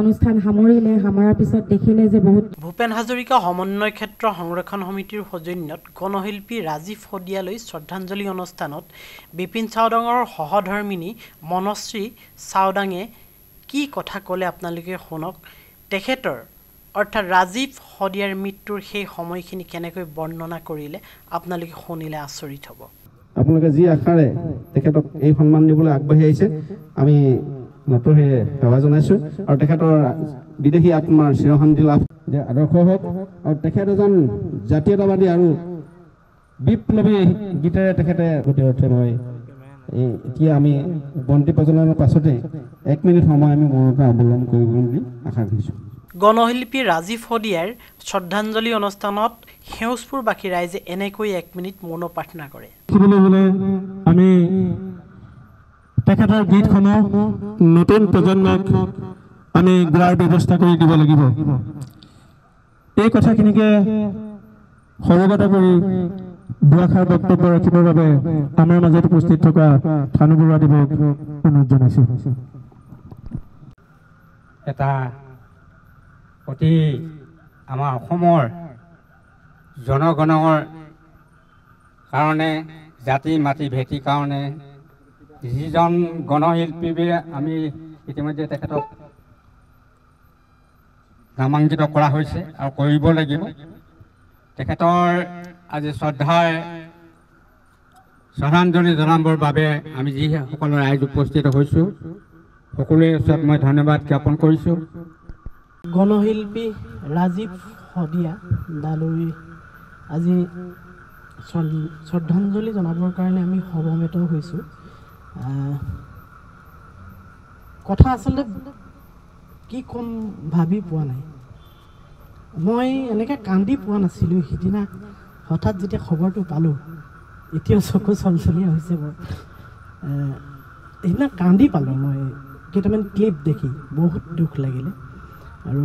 অনুষ্ঠান সামৰিলে সামৰাৰ পিছত দেখিলে যে বহুত ভূপেন হাজৰিকা সমন্বয় ক্ষেত্ৰ সংৰক্ষণ সমিতিৰ সৌজন্যত গণশিল্পী ৰাজীৱ শদিয়ালৈ শ্ৰদ্ধাঞ্জলি অনুষ্ঠানত বিপিন চাওডাঙৰ সহধৰ্মিনী মনশ্ৰী চাওডাঙে কি কথা ক'লে আপোনালোকে শুনক তেখেতৰ অৰ্থাৎ ৰাজীৱ শদিয়াৰ মৃত্যুৰ সেই সময়খিনি কেনেকৈ বৰ্ণনা কৰিলে আপোনালোকে শুনিলে আচৰিত হ'ব আপোনালোকে যি আশাৰে তেখেতক এই সন্মান দিবলৈ আগবাঢ়ি আহিছে আমি নতৰে সেৱা জনাইছোঁ আৰু তেখেতৰ বিদেশী আত্মাৰ চিৰশান্তি লাভ যে আদৰ্শ হওক আৰু তেখেত এজন জাতীয়তাবাদী আৰু বিপ্লৱী গীতেৰে তেখেতে গতি উঠে মই এতিয়া আমি বন্তি প্ৰজ্বলনৰ পাছতে 1 মিনিট সময় আমি মৌনতা অৱলম্বন কৰিব বুলি আশা কৰিছোঁ গণশিল্পী ৰাজীৱ শদিয়াৰ শ্ৰদ্ধাঞ্জলি অনুষ্ঠানত সেউজপুৰবাসী ৰাইজে এনেকৈ 1 মিনিট মৌন প্ৰাৰ্থনা কৰে আমি তেখেতৰ গীতসমূহ নতুন প্ৰজন্মক আমি গোৱাৰ ব্যৱস্থা কৰি দিব লাগিব এই কথাখিনিকে সৰ্বগত কৰি দুআষাৰ বক্তব্য ৰাখিবৰ বাবে আমাৰ মাজত উপস্থিত থকা থানু বৰুৱাদেৱক অনুৰোধ জনাইছোঁ এটা অতি আমাৰ অসমৰ জনগণৰ কাৰণে জাতি মাটি ভেটি কাৰণে যিজন গণশিল্পীৱে আমি ইতিমধ্যে তেখেতক নামাঙ্কিত কৰা হৈছে আৰু কৰিব লাগিব তেখেতৰ আজি শ্ৰদ্ধাঞ্জলি জনাবৰ বাবে আমি যি সকলো ৰাইজ উপস্থিত হৈছোঁ সকলোৰে ওচৰত মই ধন্যবাদ জ্ঞাপন কৰিছোঁ গণশিল্পী ৰাজীৱ শদিয়া দালৈ আজি শ্ৰদ্ধাঞ্জলি জনাবৰ কাৰণে আমি সমবেত হৈছোঁ কথা আচলতে কি কম ভাবি পোৱা নাই মই এনেকৈ কান্দি পোৱা নাছিলোঁ সিদিনা হঠাৎ যেতিয়া খবৰটো পালোঁ এতিয়াও চকু চলচলীয়া হৈছে বৰ সেইদিনা কান্দি পালোঁ মই কেইটামান ক্লিপ দেখি বহুত দুখ লাগিলে আৰু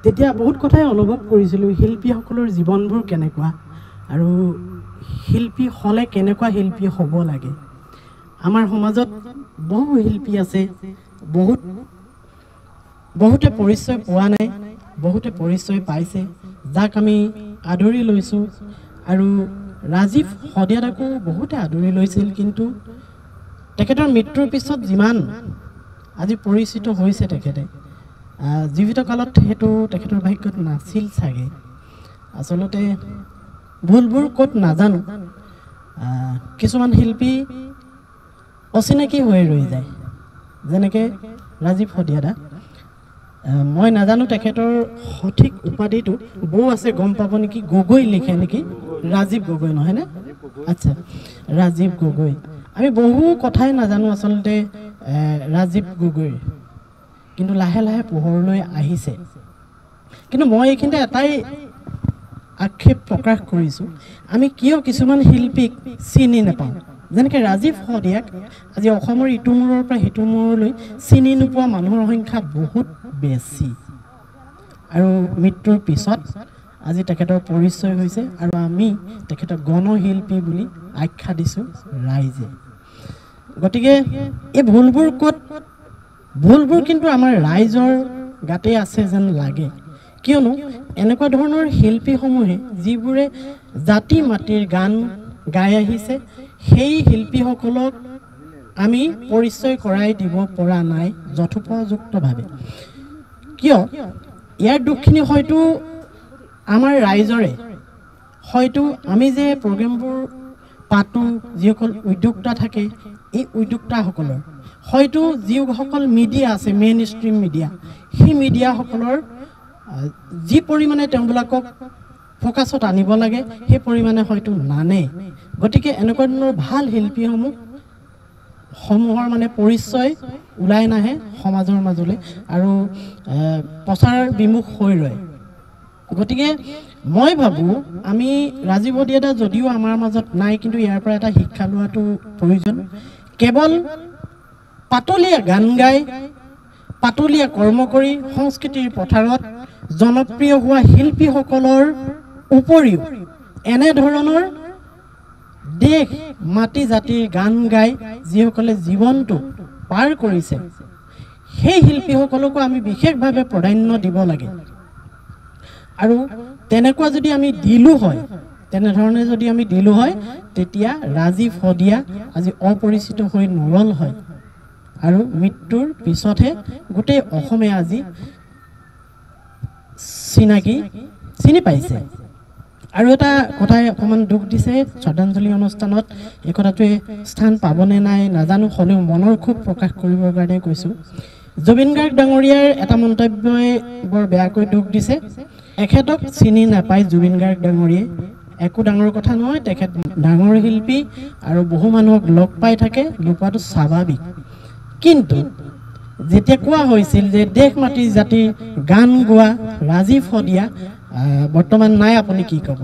তেতিয়া বহুত কথাই অনুভৱ কৰিছিলোঁ শিল্পীসকলৰ জীৱনবোৰ কেনেকুৱা আৰু শিল্পী হ'লে কেনেকুৱা শিল্পী হ'ব লাগে আমাৰ সমাজত বহু শিল্পী আছে বহুতে পৰিচয় পোৱা নাই বহুতে পৰিচয় পাইছে যাক আমি আদৰি লৈছোঁ আৰু ৰাজীৱ শদিয়াকো বহুতে আদৰি লৈছিল কিন্তু তেখেতৰ মৃত্যুৰ পিছত যিমান আজি পৰিচিত হৈছে তেখেতে জীৱিত কালত সেইটো তেখেতৰ ভাগ্যত নাছিল চাগে আচলতে ভুলবোৰ ক'ত নাজানো কিছুমান শিল্পী অচিনাকি হৈ ৰৈ যায় যেনেকৈ ৰাজীৱ শদিয়া মই নাজানো তেখেতৰ সঠিক উপাধিটো বৌ আছে গম পাব নেকি গগৈ লিখে নেকি ৰাজীৱ গগৈ নহয়নে আচ্ছা ৰাজীৱ গগৈ আমি বহু কথাই নাজানো আচলতে ৰাজীৱ গগৈ কিন্তু লাহে লাহে পোহৰলৈ আহিছে কিন্তু মই এইখিনিতে এটাই আক্ষেপ প্ৰকাশ কৰিছোঁ আমি কিয় কিছুমান শিল্পীক চিনি নাপাওঁ যেনেকৈ ৰাজীৱ শদিয়াক আজি অসমৰ ইটো মূৰৰ পৰা সিটো মূৰলৈ চিনি নোপোৱা মানুহৰ সংখ্যা বহুত বেছি আৰু মৃত্যুৰ পিছত আজি তেখেতৰ পৰিচয় হৈছে আৰু আমি তেখেতক গণশিল্পী বুলি আখ্যা দিছোঁ ৰাইজে গতিকে এই ভুলবোৰ কিন্তু আমাৰ ৰাইজৰ গাতে আছে যেন লাগে কিয়নো এনেকুৱা ধৰণৰ শিল্পীসমূহে যিবোৰে জাতি মাটিৰ গান গাই আহিছে সেই শিল্পীসকলক আমি পৰিচয় কৰাই দিব পৰা নাই যথোপযুক্তভাৱে কিয় ইয়াৰ দুখখিনি হয়তো আমাৰ ৰাইজৰে হয়তো আমি যে প্ৰগ্ৰেমবোৰ পাতোঁ যিসকল উদ্যোক্তা থাকে এই উদ্যোক্তাসকলৰ হয়তো যিসকল মিডিয়া আছে মেইন ষ্ট্ৰীম মিডিয়া সেই মিডিয়াসকলৰ যি পৰিমাণে তেওঁবিলাকক ফ'কাছত আনিব লাগে সেই পৰিমাণে হয়তো নানে গতিকে এনেকুৱা ধৰণৰ ভাল শিল্পীসমূহৰ মানে পৰিচয় ওলাই নাহে সমাজৰ মাজলৈ আৰু প্ৰচাৰ বিমুখ হৈ ৰয় গতিকে মই ভাবোঁ আমি ৰাজীৱ শদিয়া যদিও আমাৰ মাজত নাই কিন্তু ইয়াৰ পৰা এটা শিক্ষা লোৱাটো প্ৰয়োজন কেৱল পাতলীয়া গান গাই পাতলীয়া কৰ্ম কৰি সংস্কৃতিৰ পথাৰত জনপ্ৰিয় হোৱা শিল্পীসকলৰ উপৰিও এনেধৰণৰ দেশ মাটি জাতিৰ গান গাই যিসকলে জীৱনটো পাৰ কৰিছে সেই শিল্পীসকলকো আমি বিশেষভাৱে প্ৰাধান্য দিব লাগে আৰু তেনেকুৱা যদি আমি দিলোঁ হয় তেনেধৰণে যদি আমি দিলোঁ হয় তেতিয়া ৰাজীৱ শদিয়া আজি অপৰিচিত হৈ নৰল হয় আৰু মৃত্যুৰ পিছতহে গোটেই অসমে আজি চিনি পাইছে আৰু এটা কথাই অকণমান দুখ দিছে শ্ৰদ্ধাঞ্জলি অনুষ্ঠানত এই কথাটোৱে স্থান পাবনে নাই নাজানো হ'লেও মনৰ খুব প্ৰকাশ কৰিবৰ কাৰণে কৈছোঁ জুবিন গাৰ্গ ডাঙৰীয়াৰ এটা মন্তব্যই বৰ বেয়াকৈ দুখ দিছে এখেতক চিনি নাপায় জুবিন গাৰ্গ ডাঙৰীয়াই একো ডাঙৰ কথা নহয় তেখেত ডাঙৰ শিল্পী আৰু বহু মানুহক লগ পাই থাকে লুকুৱাটো স্বাভাৱিক কিন্তু যেতিয়া কোৱা হৈছিল যে দেশ মাতৃ জাতিৰ গান গোৱা ৰাজীৱ শদিয়া বৰ্তমান নাই আপুনি কি ক'ব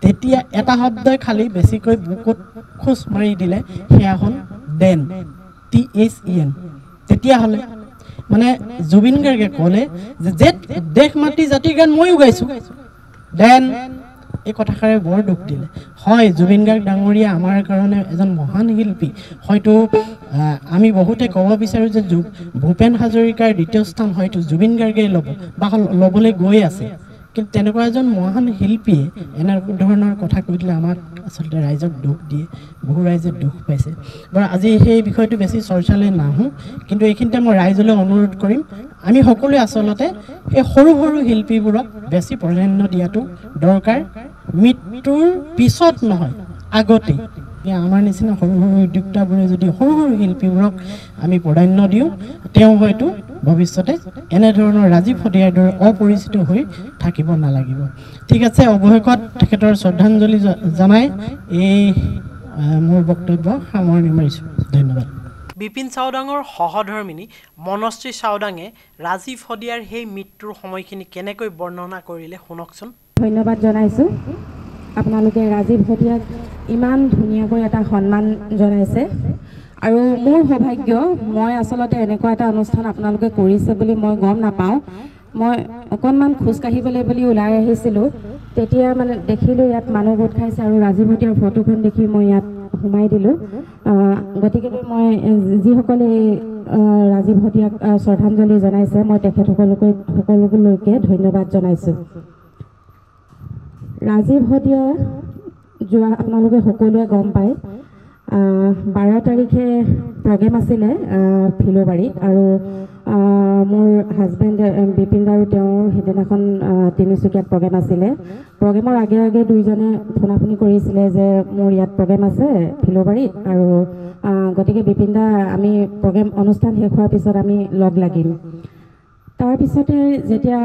তেতিয়া এটা শব্দই খালি বেছিকৈ বুকুত খোজ মাৰি দিলে সেয়া হ'ল ডেন THEN তেতিয়াহ'লে মানে জুবিন গাৰ্গে ক'লে যে দেশ মাতৃ জাতিৰ গান ময়ো গাইছোঁ ডেন এই কথাষাৰে বৰ দুখ দিলে হয় জুবিন গাৰ্গ ডাঙৰীয়া আমাৰ কাৰণে এজন মহান শিল্পী হয়তো আমি বহুতে ক'ব বিচাৰোঁ যে ভূপেন হাজৰিকাৰ দ্বিতীয় স্থান হয়তো জুবিন গাৰ্গে ল'ব বা ল'বলৈ গৈ আছে কিন্তু তেনেকুৱা এজন মহান শিল্পীয়ে এনে ধৰণৰ কথা কৈ দিলে আমাক আচলতে ৰাইজক দুখ দিয়ে বহু ৰাইজে দুখ পাইছে বাৰু আজি সেই বিষয়টো বেছি চৰ্চালৈ নাহোঁ কিন্তু এইখিনিতে মই ৰাইজলৈ অনুৰোধ কৰিম আমি সকলোৱে আচলতে এই সৰু সৰু শিল্পীবোৰক বেছি প্ৰাধান্য দিয়াটো দৰকাৰ মৃত্যুৰ পিছত নহয় আগতেই আমাৰ নিচিনা সৰু সৰু উদ্যোক্তাবোৰে যদি সৰু সৰু শিল্পীবোৰক আমি প্ৰাধান্য দিওঁ তেওঁ হয়তো ভৱিষ্যতে এনেধৰণৰ ৰাজীৱ শদিয়াৰ দৰে অপৰিচিত হৈ থাকিব নালাগিব ঠিক আছে অৱশেষত তেখেতৰ শ্ৰদ্ধাঞ্জলি জনাই এই মোৰ বক্তব্য সামৰণি মাৰিছোঁ ধন্যবাদ বিপিন চাওডাঙৰ সহধৰ্মিনী মনশ্ৰী চাওডাঙে ৰাজীৱ শদিয়াৰ সেই মৃত্যুৰ সময়খিনি কেনেকৈ বৰ্ণনা কৰিলে শুনকচোন ধন্যবাদ জনাইছোঁ আপোনালোকে ৰাজীৱ শদিয়াক ইমান ধুনীয়াকৈ এটা সন্মান জনাইছে আৰু মোৰ সৌভাগ্য মই আচলতে এনেকুৱা এটা অনুষ্ঠান আপোনালোকে কৰিছে বুলি মই গম নাপাওঁ মই অকণমান খোজকাঢ়িবলৈ বুলি ওলাই আহিছিলোঁ তেতিয়া মানে দেখিলোঁ ইয়াত মানুহ গোট খাইছে আৰু ৰাজীৱ শদিয়াৰ ফটোখন দেখি মই ইয়াত সোমাই দিলোঁ গতিকে মই যিসকলে ৰাজীৱ শদিয়াক শ্ৰদ্ধাঞ্জলি জনাইছে মই সকলোলৈকে ধন্যবাদ জনাইছোঁ ৰাজীৱ শদিয়া যোৱা আপোনালোকে সকলোৱে গম পায় 12 তাৰিখে প্ৰগ্ৰেম আছিলে ফিল'বাৰীত আৰু মোৰ হাজবেণ্ড বিপিন দাৰো তেওঁৰ সেইদিনাখন তিনিচুকীয়াত প্ৰগ্ৰেম আছিলে প্ৰগ্ৰেমৰ আগে আগে দুইজনে ফোনাফোনি কৰিছিলে যে মোৰ ইয়াত প্ৰগ্ৰেম আছে ফিল'বাৰীত আৰু গতিকে বিপিন দা আমি প্ৰগ্ৰেম অনুষ্ঠান শেষ হোৱাৰ পিছত আমি লগ লাগিম তাৰপিছতে যেতিয়া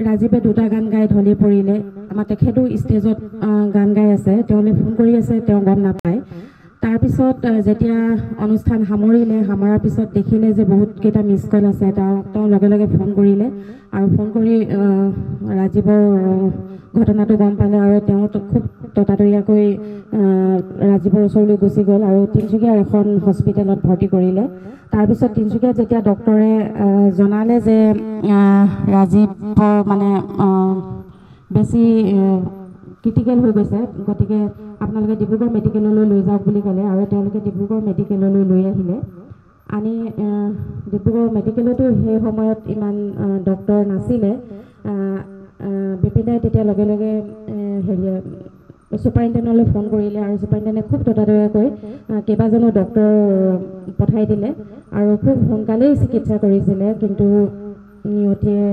ৰাজীৱে দুটা গান গাই ঢলি পৰিলে আমাৰ তেখেতো ষ্টেজত গান গাই আছে তেওঁলৈ ফোন কৰি আছে তেওঁ গম নাপায় তাৰপিছত যেতিয়া অনুষ্ঠান সামৰাৰ পিছত দেখিলে যে বহুতকেইটা মিছ কল আছে তেওঁ লগে লগে ফোন কৰিলে আৰু ফোন কৰি ৰাজীৱৰ ঘটনাটো গম পালে আৰু তেওঁ খুব ততাতৈয়াকৈ ৰাজীৱৰ ওচৰলৈ গুচি গ'ল আৰু তিনিচুকীয়াৰ এখন হস্পিটেলত ভৰ্তি কৰিলে তাৰপিছত তিনিচুকীয়াত যেতিয়া ডক্টৰে জনালে যে ৰাজীৱৰ মানে বেছি ক্ৰিটিকেল হৈ গৈছে গতিকে আপোনালোকে ডিব্ৰুগড় মেডিকেললৈ লৈ যাওক বুলি ক'লে আৰু তেওঁলোকে ডিব্ৰুগড় মেডিকেললৈ লৈ আহিলে আনি ডিব্ৰুগড় মেডিকেলতো সেই সময়ত ইমান ডক্টৰ নাছিলে বিপিনাই তেতিয়া লগে লগে ছুপাৰিণ্টেণ্ডেণ্টলৈ ফোন কৰিলে আৰু ছুপাৰিণ্টেণ্ডে খুব ততাতৈয়াকৈ কেইবাজনো ডক্টৰ পঠাই দিলে আৰু খুব সোনকালেই চিকিৎসা কৰিছিলে কিন্তু নিয়তিয়ে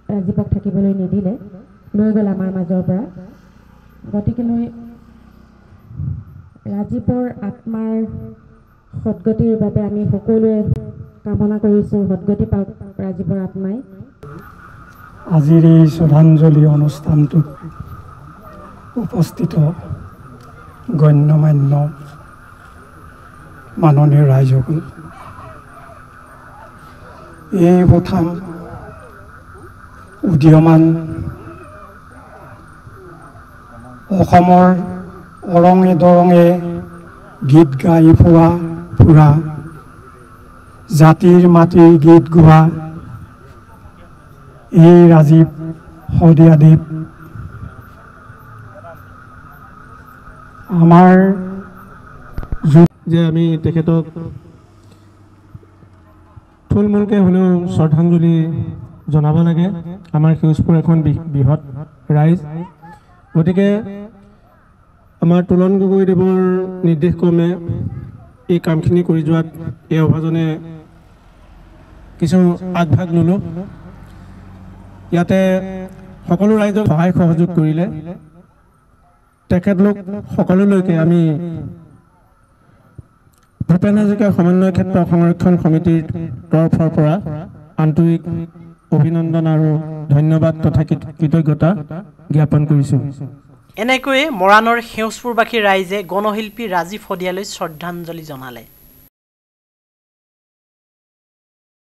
ৰাজীৱক থাকিবলৈ নিদিলে লৈ গ'ল আমাৰ মাজৰ পৰা গতিকেলৈ ৰাজীৱৰ আত্মাৰ সদ্গতিৰ বাবে আমি সকলোৱে কামনা কৰিছোঁ সদ্গতি পাওক ৰাজীৱৰ আত্মাই আজিৰ এই শ্ৰদ্ধাঞ্জলি অনুষ্ঠানটোত উপস্থিত গণ্যমান্য মাননীয় ৰাইজসকল এই কথা উদীয়মান অসমৰ অৰঙে দৰঙে গীত গাই ফুৰা জাতিৰ মাটিৰ গীত গোৱা এই ৰাজীৱ শদিয়াদেৱ আমাৰ যে আমি তেখেতক থুলমূলকৈ হ'লেও শ্ৰদ্ধাঞ্জলি জনাব লাগে আমাৰ সেউজপুৰ এখন বৃহৎ ৰাইজ গতিকে আমাৰ তুলন গগৈদেৱৰ নিৰ্দেশক্ৰমে এই কামখিনি কৰি যোৱাত এই অভাজনে কিছু আগভাগ ল'লোঁ ইয়াতে সকলো ৰাইজক সহায় সহযোগ কৰিলে তেখেতলোক সকলোলৈকে আমি ভূপেন হাজৰিকা সমন্বয় ক্ষেত্ৰ সংৰক্ষণ সমিতিৰ তৰফৰ পৰা আন্তৰিক অভিনন্দন আৰু ধন্যবাদ তথা কৃতজ্ঞতা জ্ঞাপন কৰিছোঁ এনেকৈয়ে মৰাণৰ সেউজপুৰবাসী ৰাইজে গণশিল্পী ৰাজীৱ শদিয়ালৈ শ্ৰদ্ধাঞ্জলি জনালে।